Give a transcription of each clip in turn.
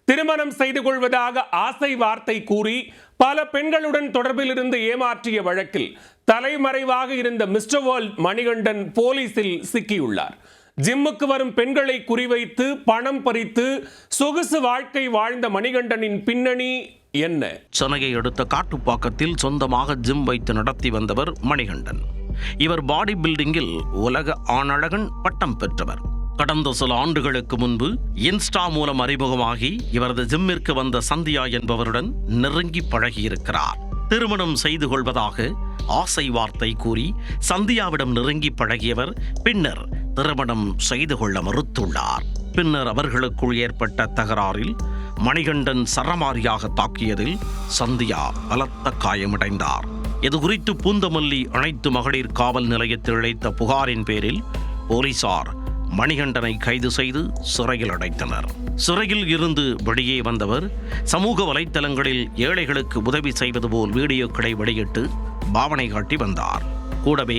திருமணம் செய்து கொள்வதாக ஆசை வார்த்தை கூறி பல பெண்களுடன் தொடர்பில் இருந்து ஏமாற்றிய வழக்கில் தலைமறைவாக இருந்த மிஸ்டர் வேர்ல்ட் மணிகண்டன் போலீசில் சிக்கியுள்ளார். ஜிம்முக்கு வரும் பெண்களை குறிவைத்து பணம் பறித்து சொகுசு வாழ்க்கை வாழ்ந்த மணிகண்டனின் பின்னணி என்ன? சென்னையை அடுத்த காட்டுப்பாக்கத்தில் சொந்தமாக ஜிம் வைத்து நடத்தி வந்தவர் மணிகண்டன். இவர் பாடி பில்டிங்கில் உலக ஆணழகன் பட்டம் பெற்றவர். கடந்த சில ஆண்டுகளுக்கு முன்பு இன்ஸ்டா மூலம் அறிமுகமாகி இவரது ஜிம்மிற்கு வந்த சந்தியா என்பவருடன் நெருங்கி பழகியிருக்கிறார். திருமணம் செய்து கொள்வதாக ஆசை வார்த்தை கூறி சந்தியாவிடம் நெருங்கி பழகியவர் பின்னர் திருமணம் செய்து கொள்ள மறுத்துள்ளார். பின்னர் அவர்களுக்குள் ஏற்பட்ட தகராறில் மணிகண்டன் சரமாரியாக தாக்கியதில் சந்தியா பலத்த காயமடைந்தார். இதுகுறித்து பூந்தமல்லி அனைத்து மகளிர் காவல் நிலையத்தில் அளித்த புகாரின் பேரில் போலீசார் மணிகண்டனை கைது செய்து சிறையில் அடைத்தனர். சிறையில் இருந்து வெளியே வந்தவர் சமூக வலைத்தளங்களில் ஏழைகளுக்கு உதவி செய்வது போல் வீடியோக்களை வெளியிட்டு பாவனை காட்டி வந்தார். கூடவே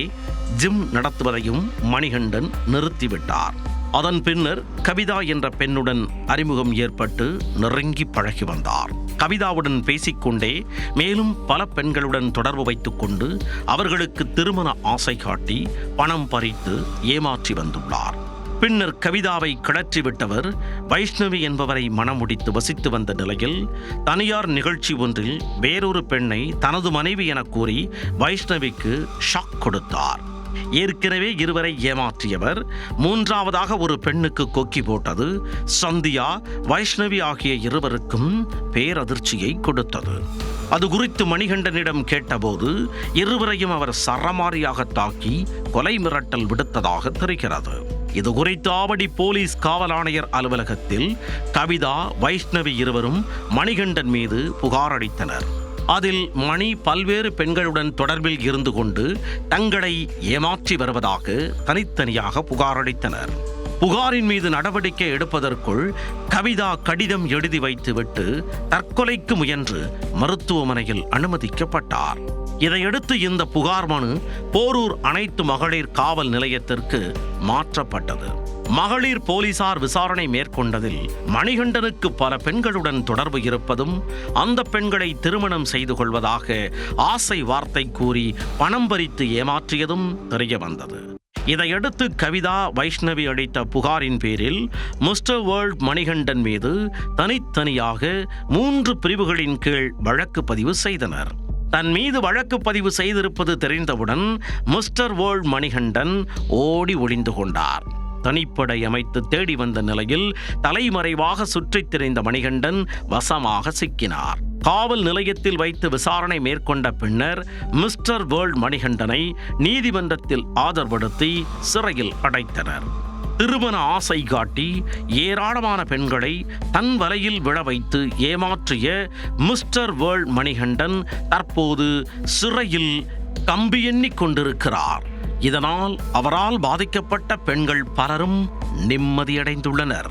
ஜிம் நடத்துவதையும் மணிகண்டன் நிறுத்திவிட்டார். அதன் பின்னர் கவிதா என்ற பெண்ணுடன் அறிமுகம் ஏற்பட்டு நெருங்கி பழகி வந்தார். கவிதாவுடன் பேசிக்கொண்டே மேலும் பல பெண்களுடன் தொடர்பு வைத்துக் கொண்டு அவர்களுக்கு திருமண ஆசை காட்டி பணம் பறித்து ஏமாற்றி வந்துள்ளார். பின்னர் கவிதாவை கிளற்றிவிட்டவர் வைஷ்ணவி என்பவரை மணமுடித்து வசித்து வந்த நிலையில் தனியார் நிகழ்ச்சி ஒன்றில் வேறொரு பெண்ணை தனது மனைவி என கூறி வைஷ்ணவிக்கு ஷாக் கொடுத்தார். ஏற்கனவே இருவரை ஏமாற்றியவர் மூன்றாவதாக ஒரு பெண்ணுக்கு கொக்கி போட்டது சந்தியா, வைஷ்ணவி ஆகிய இருவருக்கும் பேரதிர்ச்சியை கொடுத்தது. அது குறித்து மணிகண்டனிடம் கேட்டபோது இருவரையும் அவர் சரமாரியாக தாக்கி கொலை மிரட்டல் விடுத்ததாக தெரிகிறது. இது குறித்து ஆவடி போலீஸ் காவல் ஆணையர் அலுவலகத்தில் கவிதா, வைஷ்ணவி இருவரும் மணிகண்டன் மீது புகார் அளித்தனர். அதில் மணி பல்வேறு பெண்களுடன் தொடர்பில் இருந்து கொண்டு தங்களை ஏமாற்றி வருவதாக தனித்தனியாக புகார் அளித்தனர். புகாரின் மீது நடவடிக்கை எடுப்பதற்குள் கவிதா கடிதம் எழுதி வைத்துவிட்டு தற்கொலைக்கு முயன்று மருத்துவமனையில் அனுமதிக்கப்பட்டார். இதையடுத்து இந்த புகார் மனு போரூர் அனைத்து மகளிர் காவல் நிலையத்திற்கு மாற்றப்பட்டது. மகளிர் போலீசார் விசாரணை மேற்கொண்டதில் மணிகண்டனுக்கு பல பெண்களுடன் தொடர்பு இருப்பதும் அந்த பெண்களை திருமணம் செய்து கொள்வதாக ஆசை வார்த்தை கூறி பணம் பறித்து ஏமாற்றியதும் தெரிய வந்தது. இதையடுத்து கவிதா, வைஷ்ணவி அளித்த புகாரின் பேரில் மிஸ்டர் வேர்ல்ட் மணிகண்டன் மீது தனித்தனியாக 3 பிரிவுகளின் கீழ் வழக்கு பதிவு செய்தனர். தன் மீது வழக்கு பதிவு செய்திருப்பது தெரிந்தவுடன் மிஸ்டர் வேர்ல்ட் மணிகண்டன் ஓடி ஒளிந்து கொண்டார். தனிப்படை அமைத்து தேடி வந்த நிலையில் தலைமறைவாக சுற்றித் திரிந்த மணிகண்டன் வசமாக சிக்கினார். காவல் நிலையத்தில் வைத்து விசாரணை மேற்கொண்ட பின்னர் மிஸ்டர் வேர்ல்ட் மணிகண்டனை நீதிமன்றத்தில் ஆஜர்படுத்தி சிறையில் அடைத்தனர். திருமண ஆசை காட்டி ஏராளமான பெண்களை தன் வலையில் விழ வைத்து ஏமாற்றிய மிஸ்டர் வேர்ல்ட் மணிகண்டன் தற்போது சிறையில் கம்பி எண்ணிக் கொண்டிருக்கிறார். இதனால் அவரால் பாதிக்கப்பட்ட பெண்கள் பலரும் நிம்மதியடைந்துள்ளனர்.